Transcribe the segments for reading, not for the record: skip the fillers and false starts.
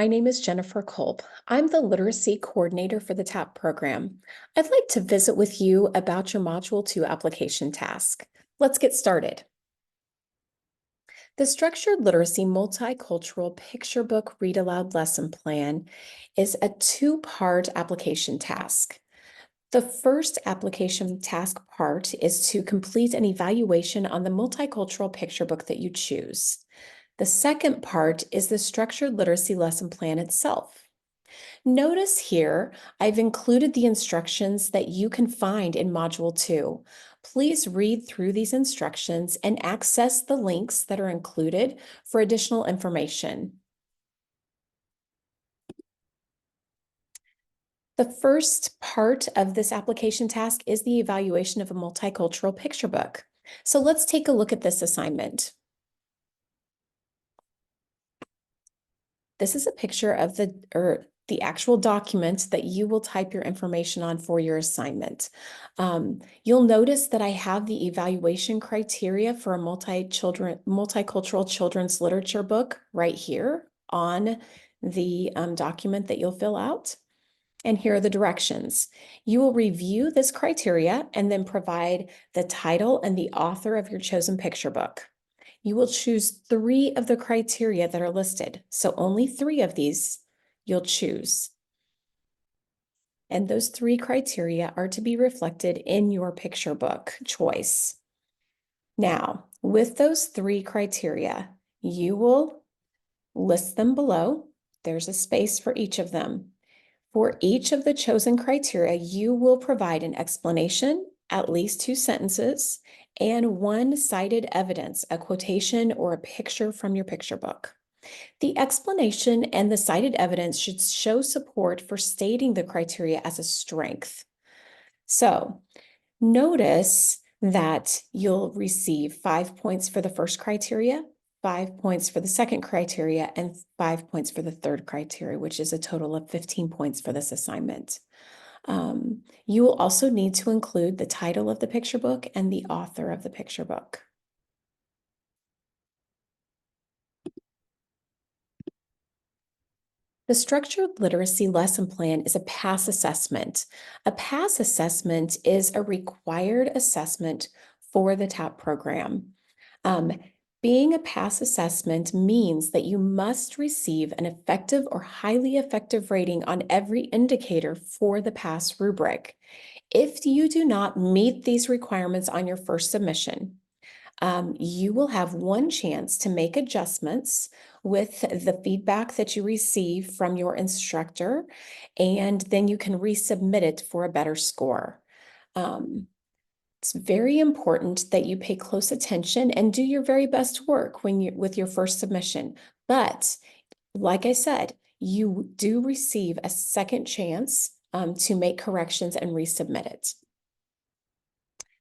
my name is Jennifer Kolb. I'm the Literacy Coordinator for the TAP program. I'd like to visit with you about your Module 2 application task. Let's get started. The Structured Literacy Multicultural Picture Book Read Aloud Lesson Plan is a two-part application task. The first application task part is to complete an evaluation on the multicultural picture book that you choose. The second part is the structured literacy lesson plan itself. Notice here, I've included the instructions that you can find in Module 2. Please read through these instructions and access the links that are included for additional information. The first part of this application task is the evaluation of a multicultural picture book. So let's take a look at this assignment. This is a picture of the actual document that you will type your information on for your assignment. You'll notice that I have the evaluation criteria for a multicultural children's literature book right here on the document that you'll fill out. And here are the directions. You will review this criteria and then provide the title and the author of your chosen picture book. You will choose 3 of the criteria that are listed. So only 3 of these you'll choose. And those 3 criteria are to be reflected in your picture book choice. Now, with those 3 criteria, you will list them below. There's a space for each of them. For each of the chosen criteria, you will provide an explanation, at least 2 sentences, and 1 cited evidence, a quotation or a picture from your picture book. The explanation and the cited evidence should show support for stating the criteria as a strength. So notice that you'll receive 5 points for the first criteria, 5 points for the second criteria, and 5 points for the third criteria, which is a total of 15 points for this assignment. You will also need to include the title of the picture book and the author of the picture book. The Structured Literacy Lesson Plan is a PASS assessment. A PASS assessment is a required assessment for the TAP program. Being a PASS assessment means that you must receive an effective or highly effective rating on every indicator for the PASS rubric. If you do not meet these requirements on your first submission, you will have 1 chance to make adjustments with the feedback that you receive from your instructor, and then you can resubmit it for a better score. It's very important that you pay close attention and do your very best work with your first submission. But like I said, you do receive a second chance to make corrections and resubmit it.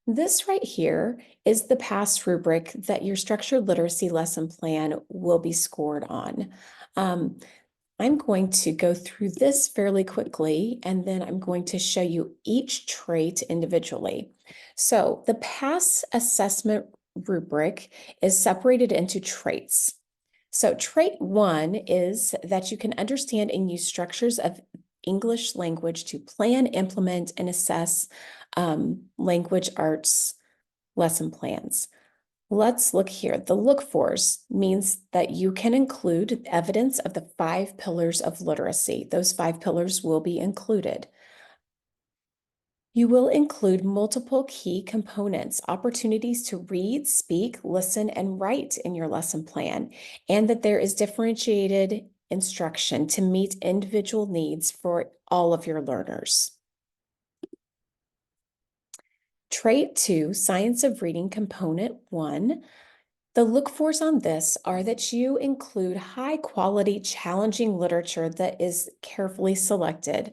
This right here is the PASS rubric that your structured literacy lesson plan will be scored on. I'm going to go through this fairly quickly, and then I'm going to show you each trait individually. So the PASS assessment rubric is separated into traits. So trait 1 is that you can understand and use structures of English language to plan, implement, and assess language arts lesson plans. Let's look here. The look-fors means that you can include evidence of the 5 pillars of literacy. Those 5 pillars will be included. You will include multiple key components, opportunities to read, speak, listen, and write in your lesson plan, and that there is differentiated instruction to meet individual needs for all of your learners. Trait 2, Science of Reading Component 1. The look-fors on this are that you include high-quality, challenging literature that is carefully selected.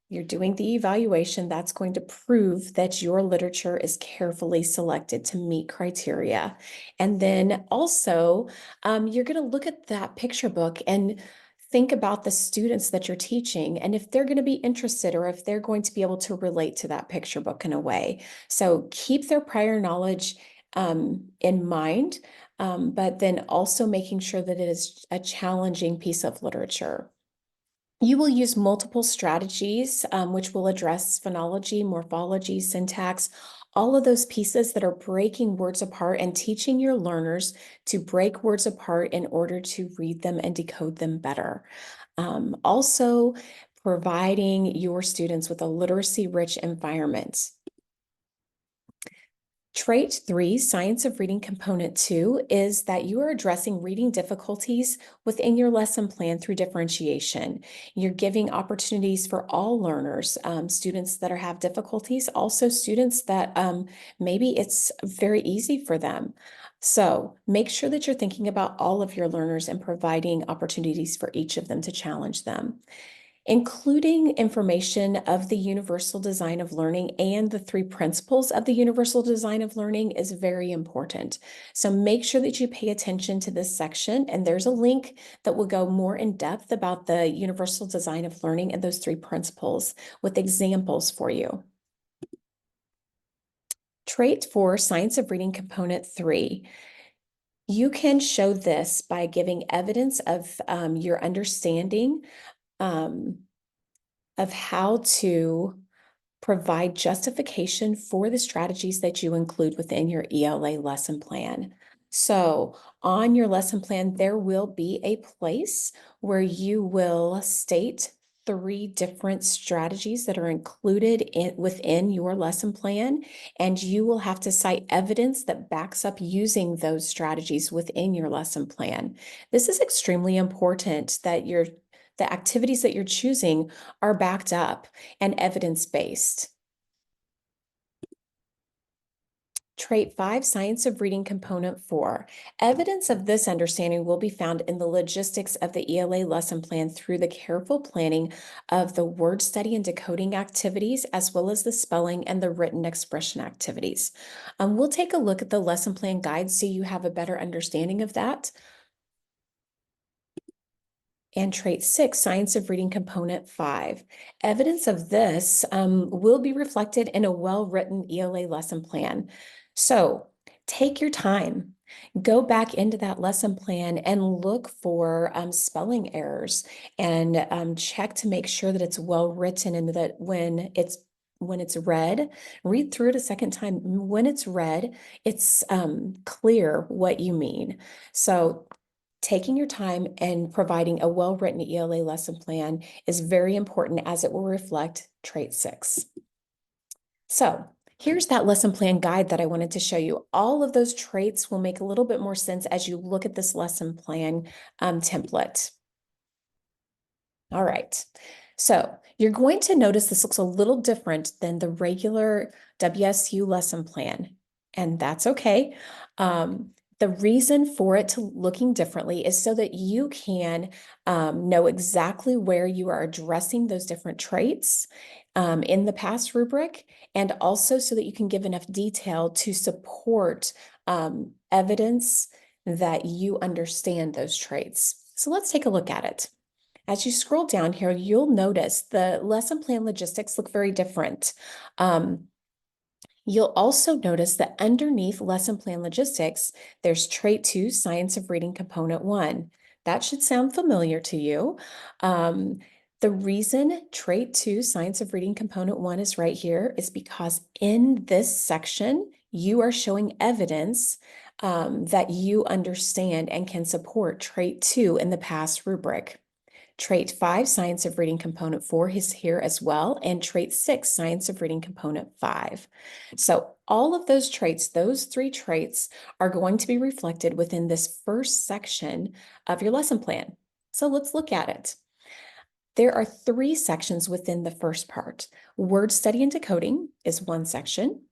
You're doing the evaluation that's going to prove that your literature is carefully selected to meet criteria. And then also, you're going to look at that picture book and think about the students that you're teaching and if they're going to be interested or if they're going to be able to relate to that picture book in a way. So keep their prior knowledge in mind. but then also making sure that it is a challenging piece of literature. You will use multiple strategies, which will address phonology, morphology, syntax, all of those pieces that are breaking words apart and teaching your learners to break words apart in order to read them and decode them better. Also, providing your students with a literacy-rich environment. Trait 3, Science of Reading Component 2, is that you are addressing reading difficulties within your lesson plan through differentiation. You're giving opportunities for all learners, students that have difficulties, also students that maybe it's very easy for them. So make sure that you're thinking about all of your learners and providing opportunities for each of them to challenge them. Including information of the universal design of learning and the 3 principles of the universal design of learning is very important. So make sure that you pay attention to this section, and there's a link that will go more in depth about the universal design of learning and those 3 principles with examples for you. Trait 4, Science of Reading Component 3. You can show this by giving evidence of your understanding of how to provide justification for the strategies that you include within your ELA lesson plan. So on your lesson plan, there will be a place where you will state 3 different strategies that are included within your lesson plan, and you will have to cite evidence that backs up using those strategies within your lesson plan. This is extremely important that the activities that you're choosing are backed up and evidence-based. Trait 5, Science of Reading Component 4. Evidence of this understanding will be found in the logistics of the ELA lesson plan through the careful planning of the word study and decoding activities, as well as the spelling and the written expression activities. We'll take a look at the lesson plan guide so you have a better understanding of that. And trait 6, Science of Reading Component 5. Evidence of this will be reflected in a well-written ELA lesson plan. So take your time, go back into that lesson plan and look for spelling errors and check to make sure that it's well written and that when it's read, read through it a second time. When it's read, it's clear what you mean. So taking your time and providing a well-written ELA lesson plan is very important as it will reflect trait 6. So here's that lesson plan guide that I wanted to show you. All of those traits will make a little bit more sense as you look at this lesson plan template. All right. So you're going to notice this looks a little different than the regular WSU lesson plan, and that's okay. The reason for it to looking differently is so that you can know exactly where you are addressing those different traits in the past rubric, and also so that you can give enough detail to support evidence that you understand those traits. So let's take a look at it. As you scroll down here, you'll notice the lesson plan logistics look very different. You'll also notice that underneath lesson plan logistics, there's trait 2, Science of Reading Component 1. That should sound familiar to you. The reason trait 2, Science of Reading Component 1 is right here is because in this section, you are showing evidence that you understand and can support trait 2 in the past rubric. Trait 5, Science of Reading Component 4 is here as well, and trait 6, Science of Reading Component 5. So all of those traits, those 3 traits, are going to be reflected within this first section of your lesson plan. So let's look at it. There are 3 sections within the first part. Word study and decoding is one section.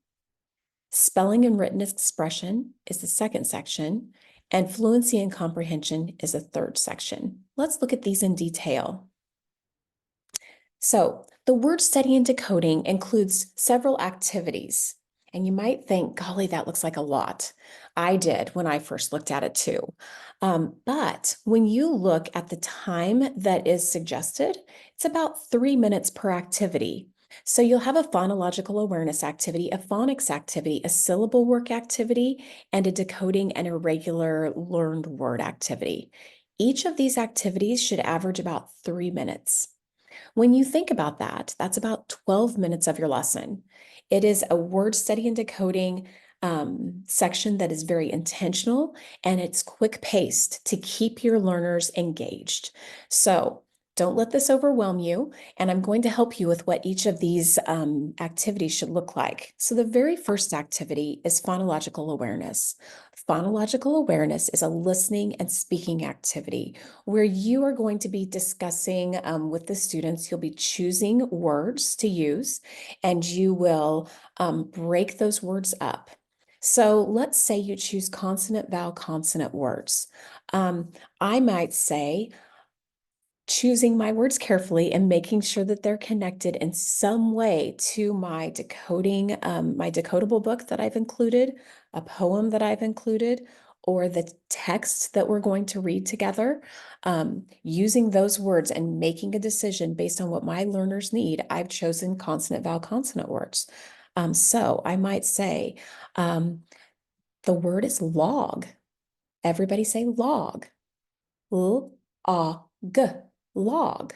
Spelling and written expression is the second section, and fluency and comprehension is a third section. Let's look at these in detail. So the word study and decoding includes several activities, and you might think, golly, that looks like a lot. I did when I first looked at it too. But when you look at the time that is suggested, it's about 3 minutes per activity. So you'll have a phonological awareness activity, a phonics activity, a syllable work activity, and a decoding and irregular learned word activity. Each of these activities should average about 3 minutes. When you think about that, that's about 12 minutes of your lesson. It is a word study and decoding section that is very intentional, and it's quick paced to keep your learners engaged. So don't let this overwhelm you, and I'm going to help you with what each of these activities should look like. So the very first activity is phonological awareness. Phonological awareness is a listening and speaking activity where you are going to be discussing with the students. You'll be choosing words to use, and you will break those words up. So let's say you choose consonant, vowel, consonant words. I might say, choosing my words carefully and making sure that they're connected in some way to my decoding, my decodable book that I've included, a poem that I've included, or the text that we're going to read together. Using those words and making a decision based on what my learners need, I've chosen consonant, vowel, consonant words. So I might say, the word is log. Everybody say log. L-A-G, log.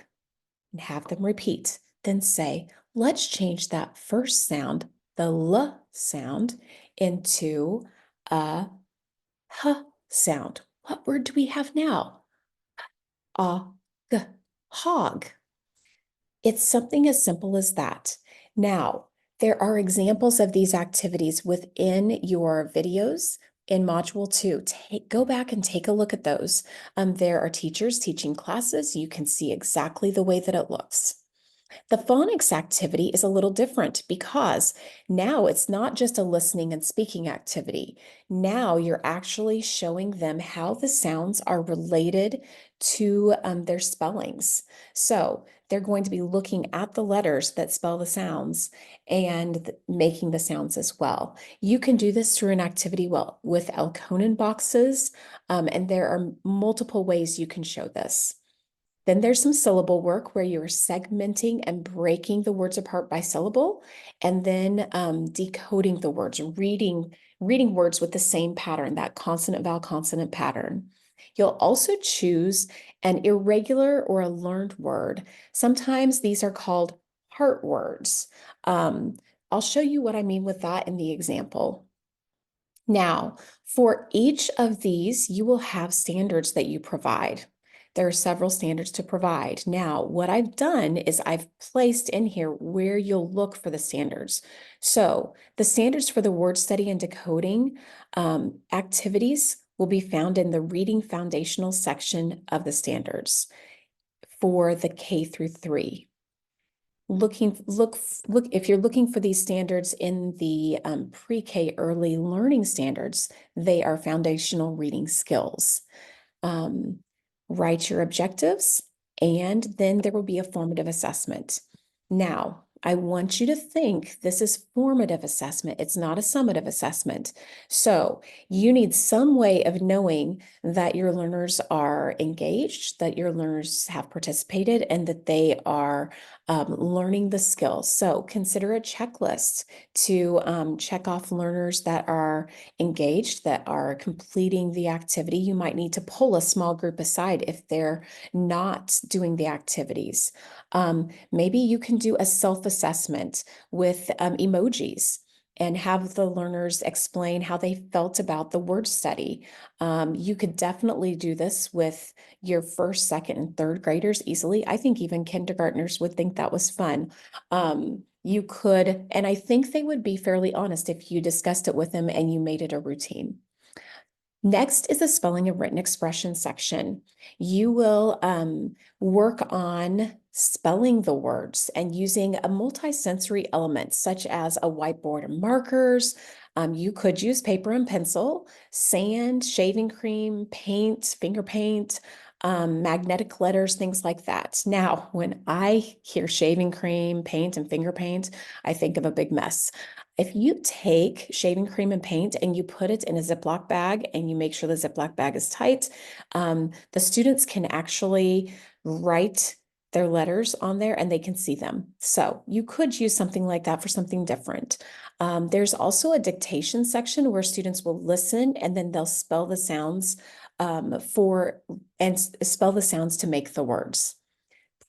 And have them repeat. Then say, let's change that first sound, the L sound, into a H sound. What word do we have now? A-G, hog. It's something as simple as that. Now, there are examples of these activities within your videos in Module 2. Go back and take a look at those. There are teachers teaching classes. You can see exactly the way that it looks. The phonics activity is a little different because now it's not just a listening and speaking activity. Now you're actually showing them how the sounds are related to their spellings. So they're going to be looking at the letters that spell the sounds and making the sounds as well. You can do this through an activity with Elkonin boxes, and there are multiple ways you can show this. Then there's some syllable work where you're segmenting and breaking the words apart by syllable, and then decoding the words, reading words with the same pattern, that consonant vowel consonant pattern. You'll also choose an irregular or a learned word. Sometimes these are called heart words. I'll show you what I mean with that in the example. Now, for each of these, you will have standards that you provide. There are several standards to provide. Now, what I've done is I've placed in here where you'll look for the standards. So the standards for the word study and decoding activities will be found in the reading foundational section of the standards for the K through 3. Look, if you're looking for these standards in the pre-K early learning standards, they are foundational reading skills. Write your objectives, and then there will be a formative assessment. Now, I want you to think this is formative assessment. It's not a summative assessment. So you need some way of knowing that your learners are engaged, that your learners have participated, and that they are learning the skills. So consider a checklist to check off learners that are engaged, that are completing the activity. You might need to pull a small group aside if they're not doing the activities. Maybe you can do a self-assessment with emojis and have the learners explain how they felt about the word study. You could definitely do this with your first, second, and third graders easily. I think even kindergartners would think that was fun. You could, and I think they would be fairly honest if you discussed it with them and you made it a routine. Next is the spelling and written expression section. You will work on spelling the words and using a multisensory element such as a whiteboard and markers. You could use paper and pencil, sand, shaving cream, paint, finger paint, magnetic letters, things like that. Now, when I hear shaving cream, paint, and finger paint, I think of a big mess. If you take shaving cream and paint and you put it in a Ziploc bag and you make sure the Ziploc bag is tight, the students can actually write their letters on there and they can see them. So you could use something like that for something different. There's also a dictation section where students will listen and then they'll spell the sounds spell the sounds to make the words.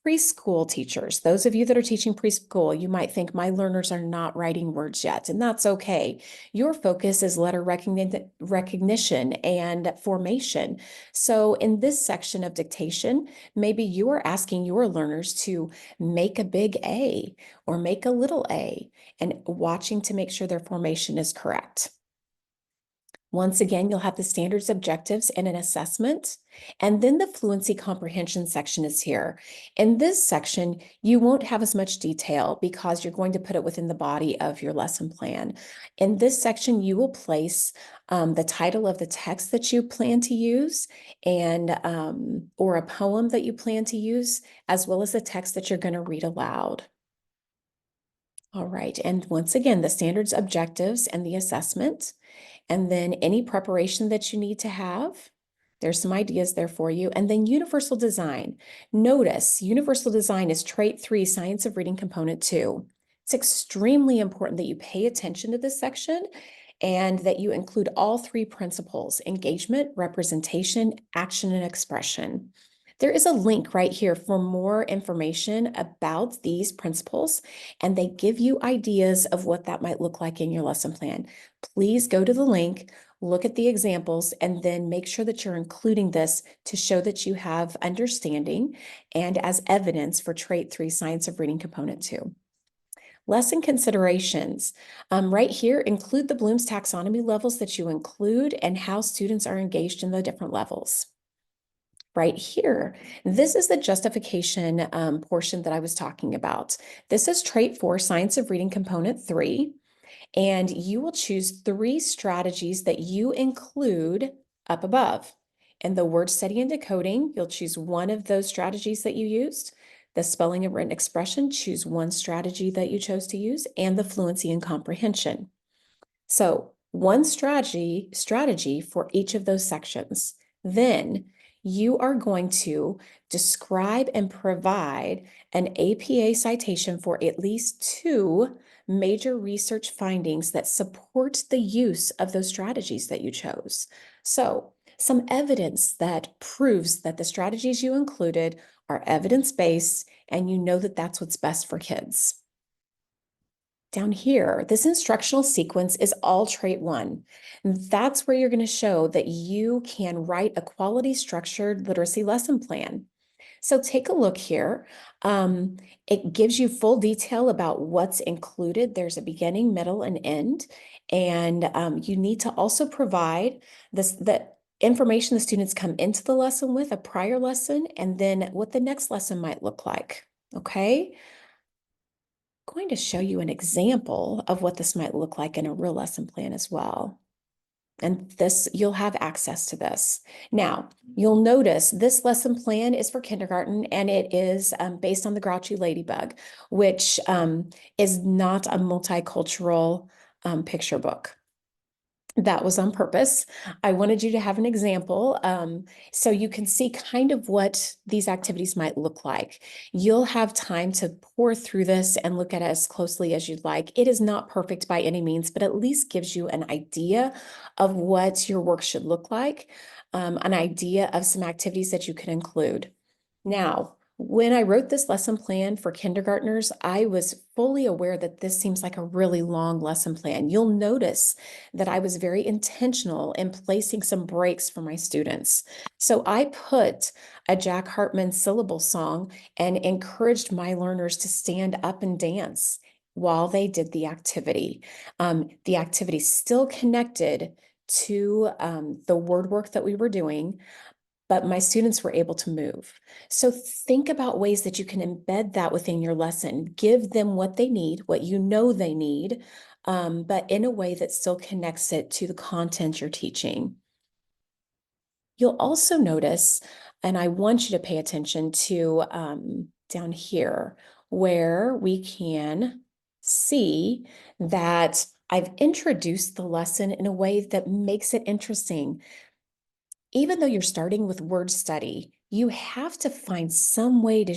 Preschool teachers, those of you that are teaching preschool, you might think my learners are not writing words yet, and that's okay. Your focus is letter recognition and formation. So in this section of dictation, maybe you are asking your learners to make a big A or make a little a and watching to make sure their formation is correct. Once again, you'll have the standards objectives and an assessment. And then the fluency comprehension section is here. In this section, you won't have as much detail because you're going to put it within the body of your lesson plan. In this section, you will place the title of the text that you plan to use and or a poem that you plan to use, as well as the text that you're going to read aloud. All right, and once again, the standards objectives and the assessment. And then any preparation that you need to have. There's some ideas there for you. And then universal design. Notice universal design is trait 3, science of reading component 2. It's extremely important that you pay attention to this section and that you include all 3 principles: engagement, representation, action, and expression. There is a link right here for more information about these principles, and they give you ideas of what that might look like in your lesson plan. Please go to the link, look at the examples, and then make sure that you're including this to show that you have understanding and as evidence for trait 3, science of reading component 2. Lesson considerations. Right here, include the Bloom's taxonomy levels that you include and how students are engaged in the different levels. Right here, this is the justification portion that I was talking about. This is trait 4, science of reading component 3. And you will choose 3 strategies that you include up above. In the word study and decoding, you'll choose one of those strategies that you used. The spelling and written expression, choose one strategy that you chose to use, and the fluency and comprehension. So one strategy for each of those sections. Then you are going to describe and provide an APA citation for at least 2 major research findings that support the use of those strategies that you chose. So some evidence that proves that the strategies you included are evidence-based and you know that that's what's best for kids. Down here, this instructional sequence is all trait 1. That's where you're going to show that you can write a quality structured literacy lesson plan. So take a look here. It gives you full detail about what's included. There's a beginning, middle, and end. And you need to also provide the information the students come into the lesson with, a prior lesson, and then what the next lesson might look like. Okay? Going to show you an example of what this might look like in a real lesson plan as well. And this, you'll have access to this. Now, you'll notice this lesson plan is for kindergarten and it is based on the Grouchy Ladybug, which is not a multicultural picture book. That was on purpose. I wanted you to have an example so you can see kind of what these activities might look like. You'll have time to pour through this and look at it as closely as you'd like. It is not perfect by any means, but at least gives you an idea of what your work should look like, an idea of some activities that you could include. Now, when I wrote this lesson plan for kindergartners, I was fully aware that this seems like a really long lesson plan. You'll notice that I was very intentional in placing some breaks for my students. So I put a Jack Hartman syllable song and encouraged my learners to stand up and dance while they did the activity. The activity still connected to the word work that we were doing, but my students were able to move. So think about ways that you can embed that within your lesson. Give them what they need, what you know they need, but in a way that still connects it to the content you're teaching. You'll also notice, and I want you to pay attention to down here, where we can see that I've introduced the lesson in a way that makes it interesting. Even though you're starting with word study, You have to find some way to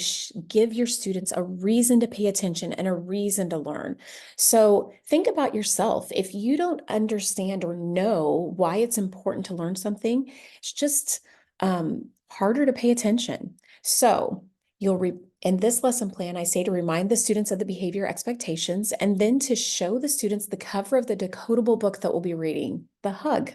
give your students a reason to pay attention and a reason to learn. So think about yourself. If you don't understand or know why it's important to learn something, it's just harder to pay attention. So in this lesson plan, I say to remind the students of the behavior expectations and then to show the students the cover of the decodable book that we'll be reading, The Hug.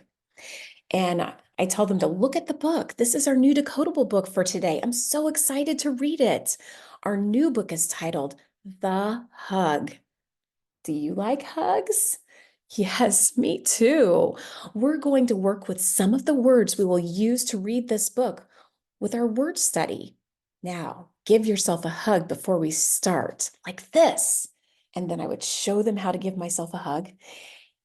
And I tell them to look at the book. This is our new decodable book for today. I'm so excited to read it. Our new book is titled The Hug. Do you like hugs? Yes, me too. We're going to work with some of the words we will use to read this book with our word study. Now, give yourself a hug before we start, like this. And then I would show them how to give myself a hug.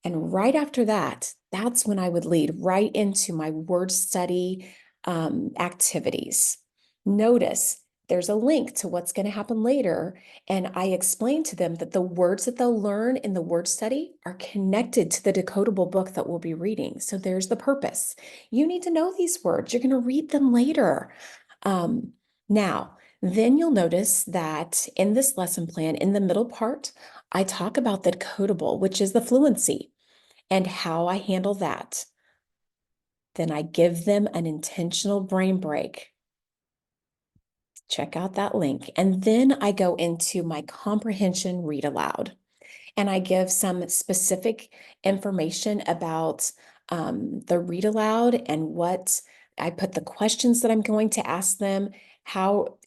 And right after that, that's when I would lead right into my word study activities. Notice there's a link to what's going to happen later. And I explain to them that the words that they'll learn in the word study are connected to the decodable book that we'll be reading. So there's the purpose. You need to know these words. You're going to read them later. Now, then you'll notice that in this lesson plan, in the middle part, I talk about the decodable, which is the fluency, and how I handle that. Then I give them an intentional brain break. Check out that link. And then I go into my comprehension read aloud. And I give some specific information about the read aloud and what I put the questions that I'm going to ask them,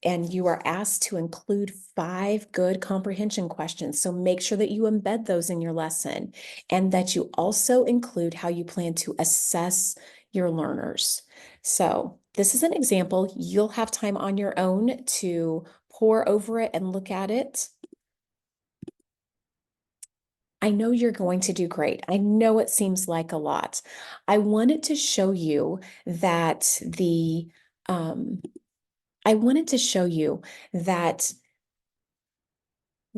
and you are asked to include 5 good comprehension questions. So make sure that you embed those in your lesson and that you also include how you plan to assess your learners. So this is an example. You'll have time on your own to pore over it and look at it. I know you're going to do great. I know it seems like a lot. I wanted to show you that I wanted to show you that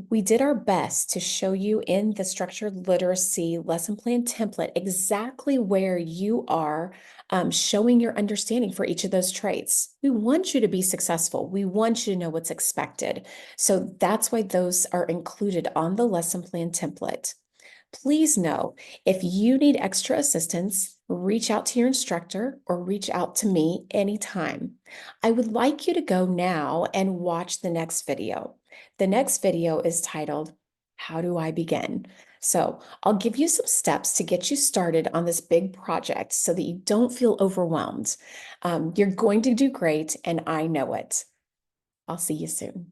we did our best to show you in the structured literacy lesson plan template exactly where you are showing your understanding for each of those traits. We want you to be successful. We want you to know what's expected. So that's why those are included on the lesson plan template. Please know if you need extra assistance, reach out to your instructor or reach out to me anytime. I would like you to go now and watch the next video. The next video is titled, How Do I Begin? So I'll give you some steps to get you started on this big project so that you don't feel overwhelmed. You're going to do great, and I know it. I'll see you soon.